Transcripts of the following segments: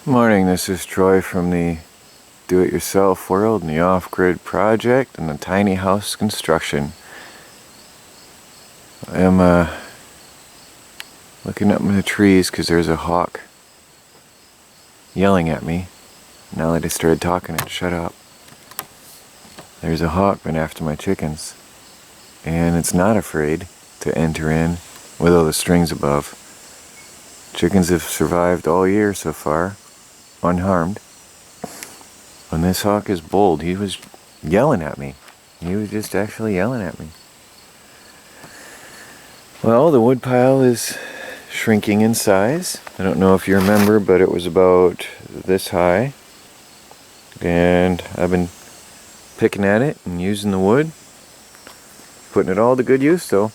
Morning, this is Troy from the Do-It-Yourself World and the Off-Grid Project and the Tiny House Construction. I am looking up in the trees because there's a hawk yelling at me. Now that I started talking, it shut up. There's a hawk been after my chickens, and it's not afraid to enter in with all the strings above. Chickens have survived all year so far, unharmed. When this hawk is bold, he was yelling at me. He was just actually yelling at me. Well, the wood pile is shrinking in size. I don't know if you remember, but it was about this high. And I've been picking at it and using the wood, putting it all to good use though.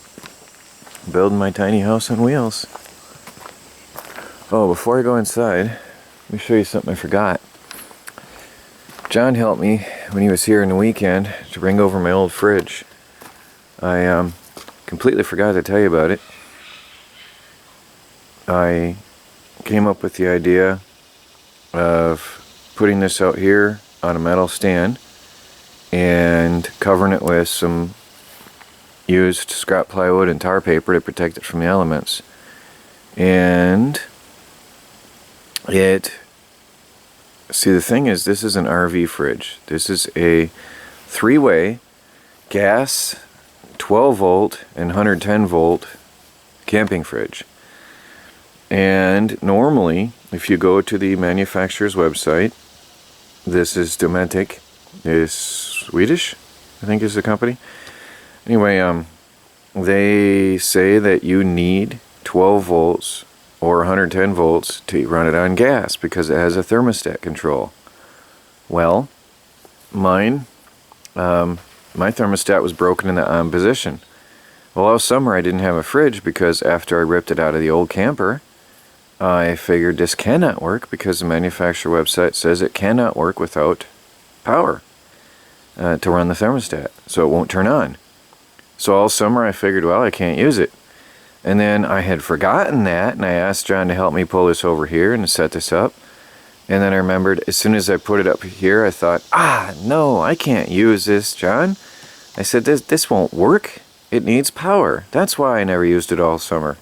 Building my tiny house on wheels. Oh, before I go inside, let me show you something I forgot. John helped me when he was here in the weekend to bring over my old fridge. I completely forgot to tell you about it. I came up with the idea of putting this out here on a metal stand and covering it with some used scrap plywood and tar paper to protect it from the elements. And see, the thing is, this is an RV fridge. This is a three-way gas, 12 volt and 110 volt camping fridge. And normally, if you go to the manufacturer's website, this is Dometic, is Swedish, I think is the company. Anyway, they say that you need 12 volts or 110 volts to run it on gas because it has a thermostat control. Well, my thermostat was broken in the on position. Well, all summer I didn't have a fridge because after I ripped it out of the old camper, I figured this cannot work because the manufacturer website says it cannot work without power to run the thermostat, so it won't turn on. So all summer I figured, well, I can't use it. And then I had forgotten that, and I asked John to help me pull this over here and set this up. And then I remembered, as soon as I put it up here, I thought, no, I can't use this, John. I said, this won't work. It needs power. That's why I never used it all summer.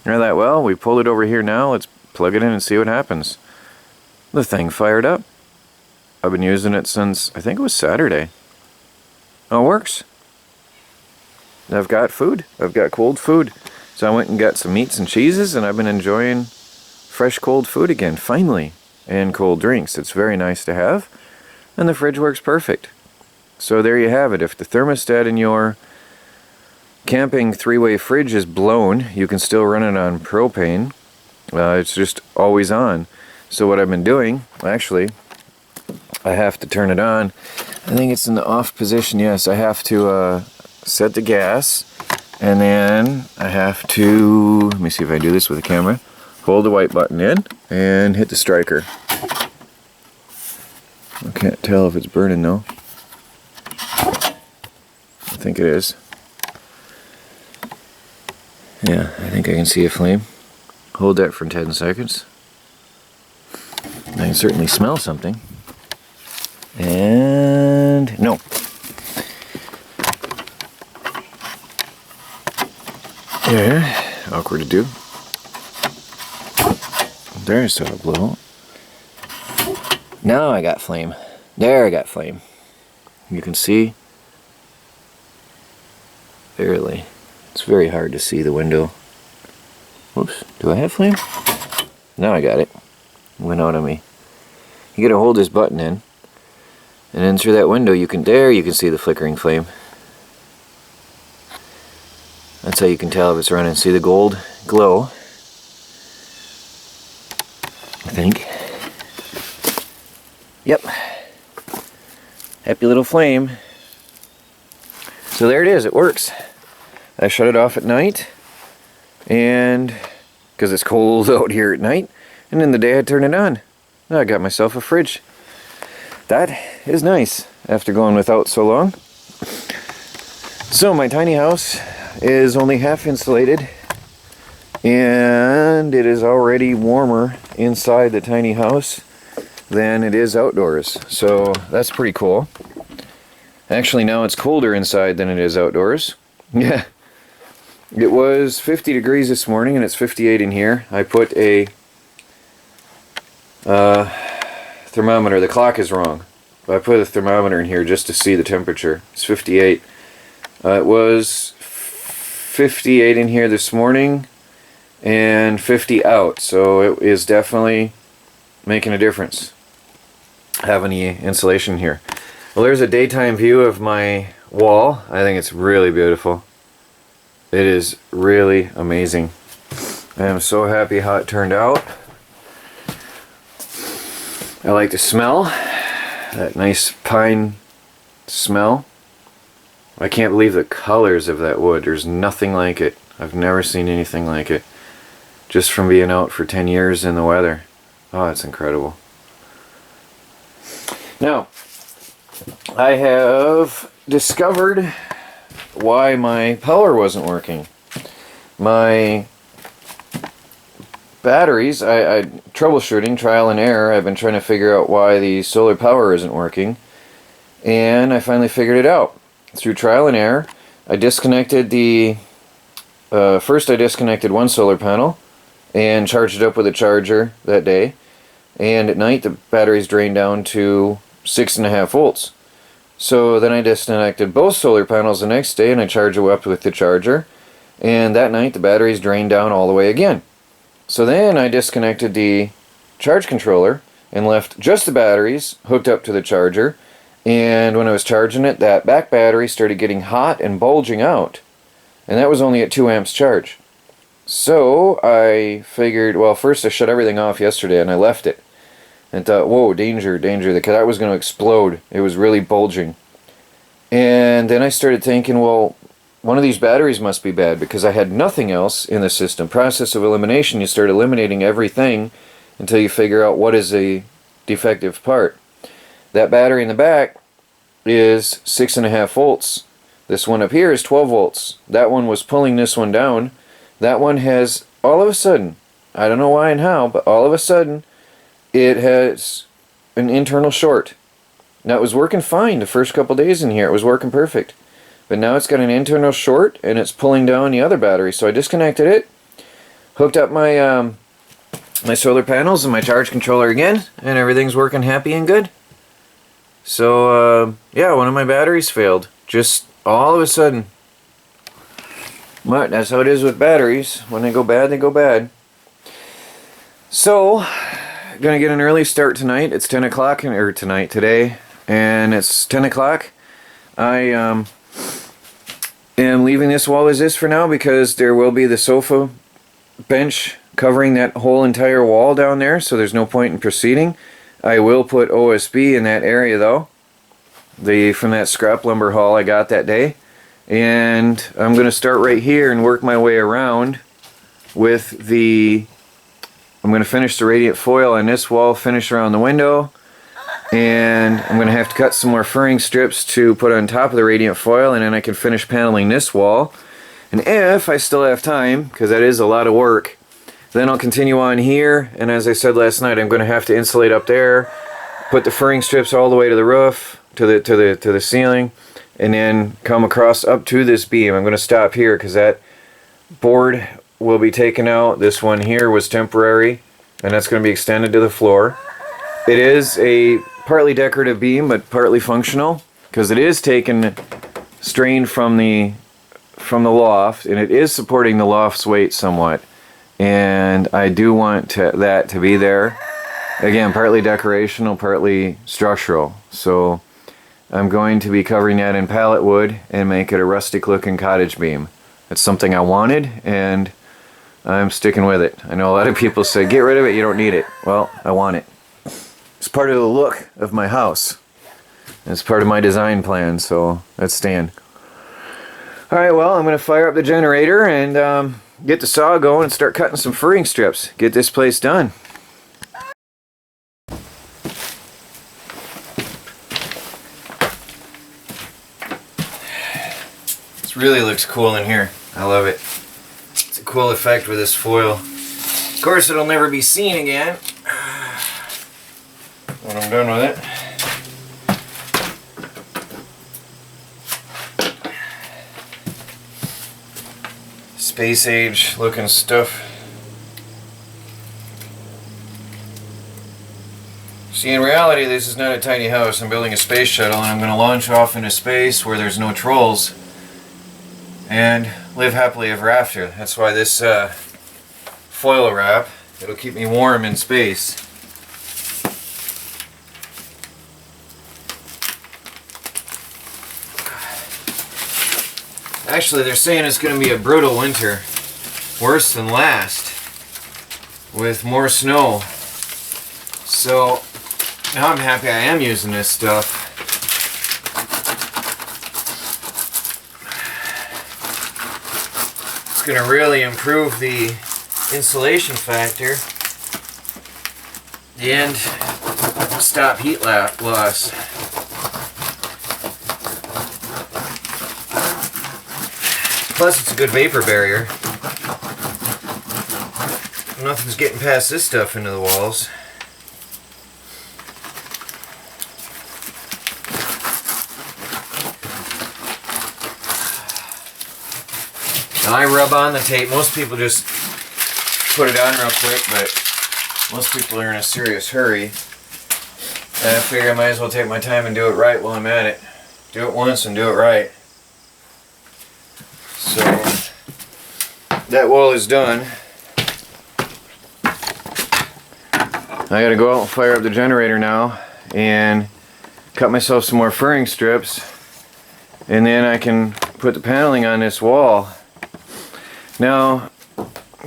And I thought, well, we pulled it over here now, let's plug it in and see what happens. The thing fired up. I've been using it since, I think it was Saturday. Oh, it works. I've got food. I've got cold food. So I went and got some meats and cheeses, and I've been enjoying fresh cold food again, finally, and cold drinks. It's very nice to have, and the fridge works perfect. So there you have it. If the thermostat in your camping three-way fridge is blown, you can still run it on propane. It's just always on. So what I've been doing, actually, I have to turn it on. I think it's in the off position. Yes, I have to set the gas, and then I have to, let me see if I do this with the camera, hold the white button in and hit the striker. I can't tell if it's burning though. I think it is. Yeah, I think I can see a flame. Hold that for 10 seconds. I can certainly smell something. And no. Yeah, awkward to do. There's a blow. Now I got flame. There I got flame. You can see. Barely. It's very hard to see the window. Whoops. Do I have flame? Now I got it. Went out on me. You gotta hold this button in. And then through that window you can see the flickering flame. That's how you can tell if it's running. See the gold glow? I think. Yep. Happy little flame. So there it is, it works. I shut it off at night, and because it's cold out here at night, and in the day I turn it on. Now I got myself a fridge. That is nice after going without so long. So my tiny house is only half insulated, and it is already warmer inside the tiny house than it is outdoors. So that's pretty cool. Actually, now it's colder inside than it is outdoors. Yeah. It was 50 degrees this morning and it's 58 in here. I put a thermometer. The clock is wrong. I put a thermometer in here just to see the temperature. It's 58. It was 58 in here this morning and 50 out. So it is definitely making a difference having the insulation here. Well, there's a daytime view of my wall. I think it's really beautiful. It is really amazing. I am so happy how it turned out. I like the smell, that nice pine smell. I can't believe the colors of that wood. There's nothing like it. I've never seen anything like it. Just from being out for 10 years in the weather. Oh, it's incredible. Now, I have discovered why my power wasn't working. My batteries, I troubleshooting, trial and error, I've been trying to figure out why the solar power isn't working, and I finally figured it out. Through trial and error, I disconnected the, first I disconnected one solar panel and charged it up with a charger that day, and at night the batteries drained down to 6.5 volts. So then I disconnected both solar panels the next day and I charged it up with the charger, and that night the batteries drained down all the way again. So then I disconnected the charge controller and left just the batteries hooked up to the charger, and when I was charging it, that back battery started getting hot and bulging out, and that was only at 2 amps charge. So I figured, well, first I shut everything off yesterday and I left it and thought, whoa, danger, danger, because that was going to explode. It was really bulging. And then I started thinking, well, one of these batteries must be bad, because I had nothing else in the system. Process of elimination, you start eliminating everything until you figure out what is a defective part. That battery in the back is 6.5 volts. This one up here is 12 volts. That one was pulling this one down. That one has, all of a sudden, I don't know why and how, but all of a sudden, it has an internal short. Now, it was working fine the first couple days in here. It was working perfect. But now it's got an internal short and it's pulling down the other battery. So I disconnected it, hooked up my my solar panels and my charge controller again, and everything's working happy and good. So yeah, one of my batteries failed. Just all of a sudden. But that's how it is with batteries. When they go bad, they go bad. So, gonna get an early start tonight. It's 10 o'clock, or today, and it's 10 o'clock. I am leaving this wall as is for now, because there will be the sofa bench covering that whole entire wall down there, so there's no point in proceeding. I will put OSB in that area though, from that scrap lumber haul I got that day, and I'm going to start right here and work my way around with I'm going to finish the radiant foil on this wall, finish around the window, and I'm going to have to cut some more furring strips to put on top of the radiant foil, and then I can finish paneling this wall. And if I still have time, because that is a lot of work, then I'll continue on here, and as I said last night, I'm going to have to insulate up there, put the furring strips all the way to the roof, to the ceiling, and then come across up to this beam. I'm going to stop here because that board will be taken out. This one here was temporary, and that's going to be extended to the floor. It is a partly decorative beam, but partly functional, because it is taken strain from the loft, and it is supporting the loft's weight somewhat. And I do want that to be there. Again, partly decorational, partly structural. So I'm going to be covering that in pallet wood and make it a rustic looking cottage beam. It's something I wanted, and I'm sticking with it. I know a lot of people say, get rid of it, you don't need it. Well, I want it. It's part of the look of my house. It's part of my design plan, so that's staying. Alright, well, I'm going to fire up the generator and get the saw going and start cutting some furring strips. Get this place done. This really looks cool in here. I love it. It's a cool effect with this foil. Of course, it'll never be seen again. when I'm done with it. Space age looking stuff. See, in reality, this is not a tiny house. I'm building a space shuttle, and I'm going to launch off into space where there's no trolls and live happily ever after. That's why this foil wrap, it'll keep me warm in space. Actually, they're saying it's going to be a brutal winter, worse than last, with more snow. So now I'm happy I am using this stuff. It's going to really improve the insulation factor and stop heat loss. Plus, it's a good vapor barrier. Nothing's getting past this stuff into the walls. Now I rub on the tape. Most people just put it on real quick, but most people are in a serious hurry. And I figure I might as well take my time and do it right while I'm at it. Do it once and do it right. So that wall is done. I gotta go out and fire up the generator now and cut myself some more furring strips, and then I can put the paneling on this wall. Now,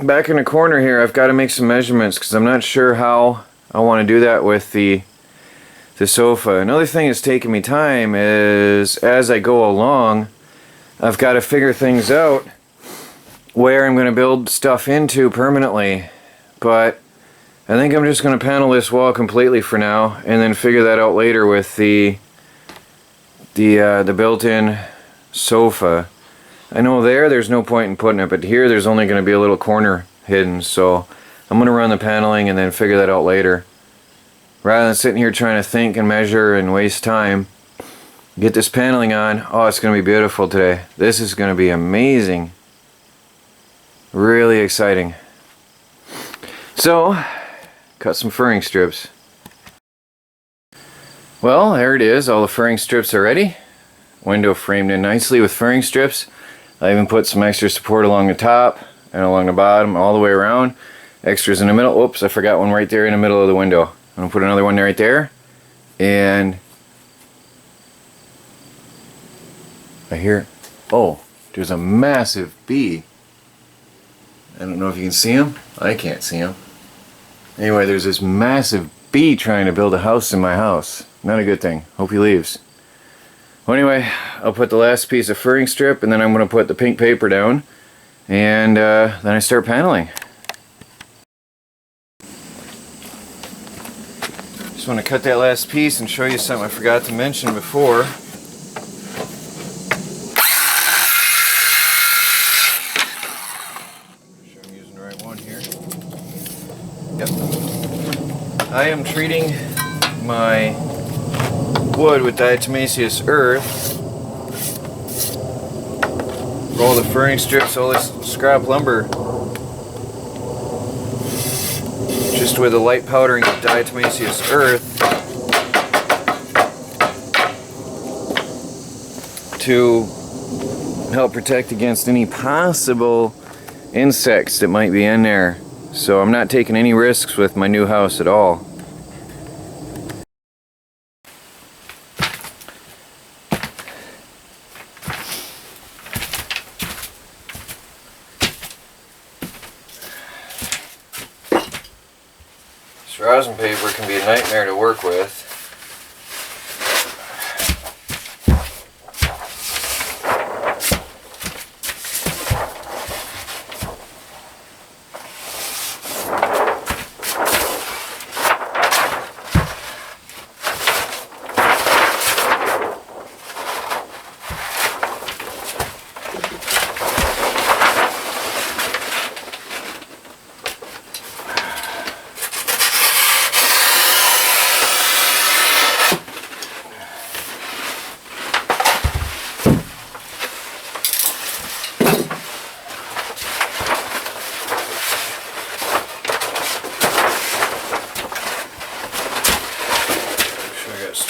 back in the corner here, I've got to make some measurements because I'm not sure how I want to do that with the sofa. Another thing that's taking me time is, as I go along, I've got to figure things out where I'm going to build stuff into permanently. But I think I'm just going to panel this wall completely for now, and then figure that out later with the built-in sofa. I know there's no point in putting it, but here there's only going to be a little corner hidden, so I'm going to run the paneling and then figure that out later. Rather than sitting here trying to think and measure and waste time, get this paneling on. Oh, it's going to be beautiful today. This is going to be amazing. Really exciting. So, cut some furring strips. Well, there it is. All the furring strips are ready. Window framed in nicely with furring strips. I even put some extra support along the top and along the bottom, all the way around. Extras in the middle. Oops, I forgot one right there in the middle of the window. I'm going to put another one right there. And I hear, oh, there's a massive bee. I don't know if you can see him. I can't see him. Anyway, there's this massive bee trying to build a house in my house. Not a good thing. Hope he leaves. Well, anyway, I'll put the last piece of furring strip, and then I'm going to put the pink paper down, and then I start paneling. Just want to cut that last piece and show you something I forgot to mention before. Make sure I'm using the right one here. Yep. I am treating my wood with diatomaceous earth. Roll the furring strips, all this scrap lumber, just with a light powdering of diatomaceous earth to help protect against any possible insects that might be in there. So I'm not taking any risks with my new house at all. Rosin paper can be a nightmare to work with.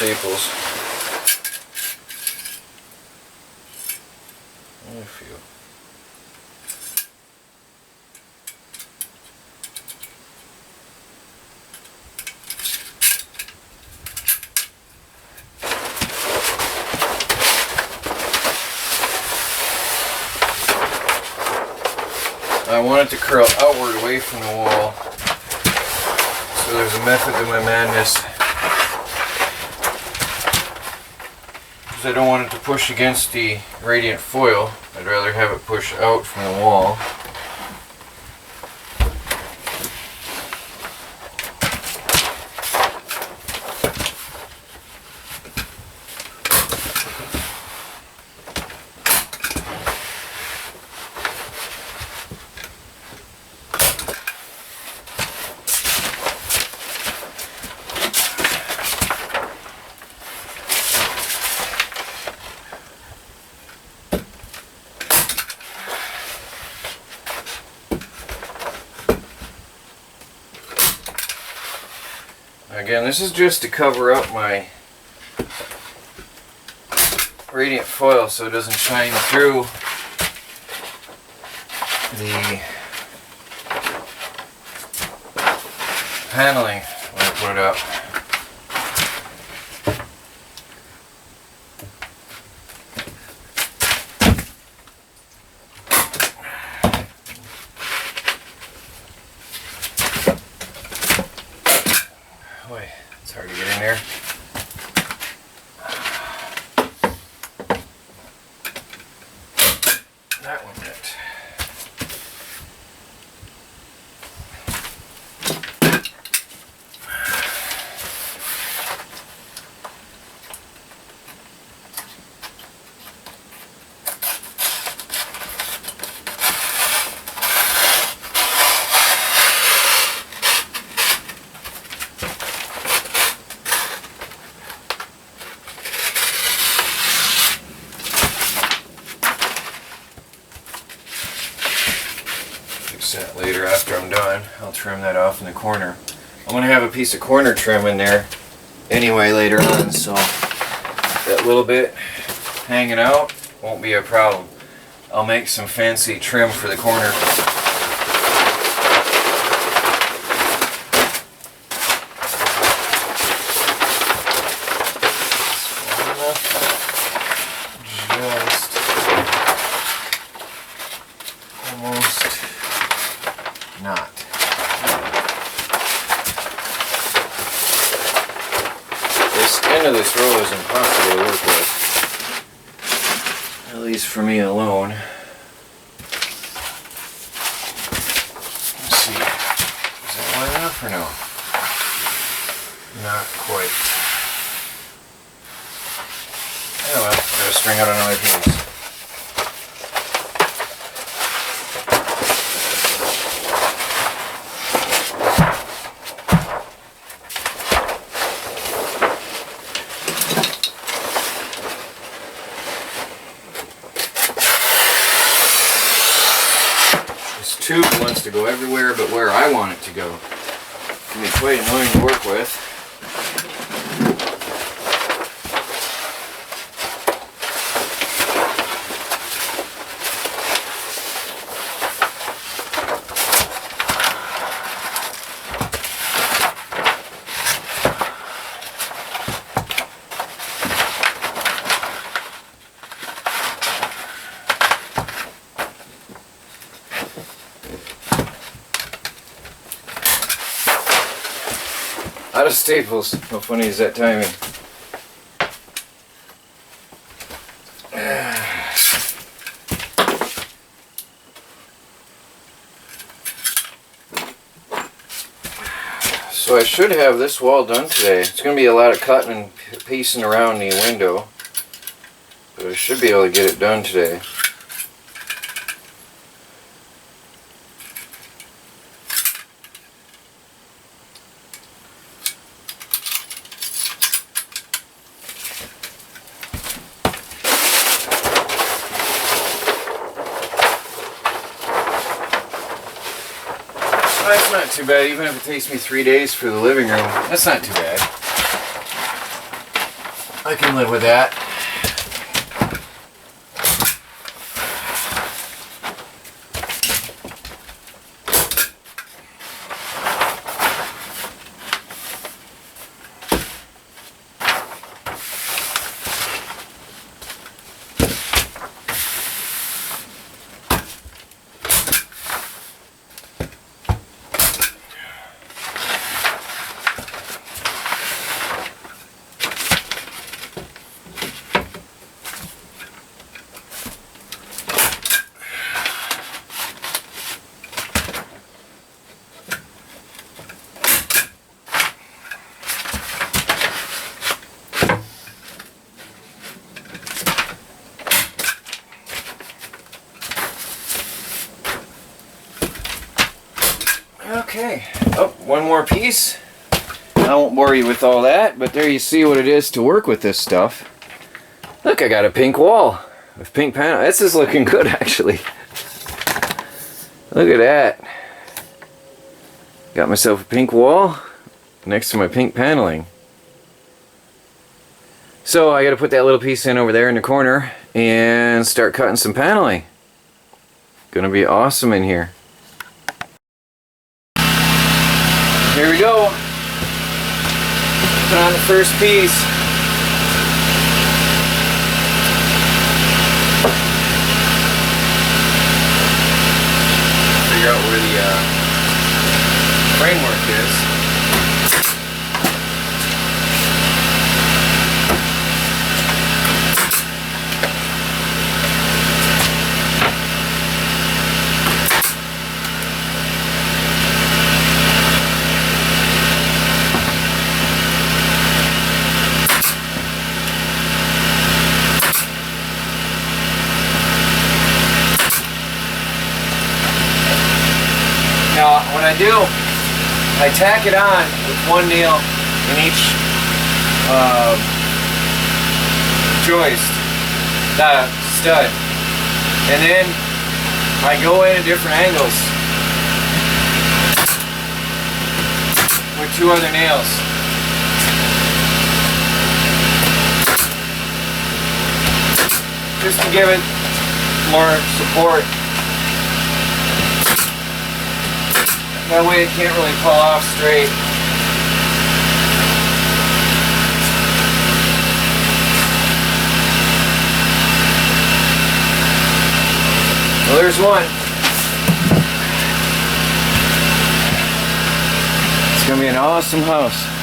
staples. A few. I want it to curl outward away from the wall. So there's a method to my madness. Because I don't want it to push against the radiant foil. I'd rather have it push out from the wall. Again, this is just to cover up my radiant foil so it doesn't shine through the paneling when I put it up. Boy, it's hard to get in there. That one bit. That later after I'm done. I'll trim that off in the corner. I'm going to have a piece of corner trim in there anyway later on, so that little bit hanging out won't be a problem. I'll make some fancy trim for the corner. Just almost not. This end of this roll is impossible to work with. At least for me alone. Let's see. Is that wide enough or no? Not quite. Oh well, gotta string out another piece. Tube wants to go everywhere but where I want it to go. It can be quite annoying to work with. Out of staples. How funny is that timing? So I should have this wall done today. It's going to be a lot of cutting and piecing around the window, but I should be able to get it done today. That's not too bad, even if it takes me 3 days for the living room. That's not too bad. I can live with that. Okay, oh, one more piece. I won't bore you with all that, but there you see what it is to work with this stuff. Look, I got a pink wall with pink panel. This is looking good, actually. Look at that. Got myself a pink wall next to my pink paneling. So I got to put that little piece in over there in the corner and start cutting some paneling. Gonna be awesome in here. Here we go. Put on the first piece. Figure out where the framework is. Now, when I do, I tack it on with one nail in each joist, stud, and then I go in at different angles with two other nails. Just to give it more support. That way it can't really fall off straight. Well, there's one. It's gonna be an awesome house.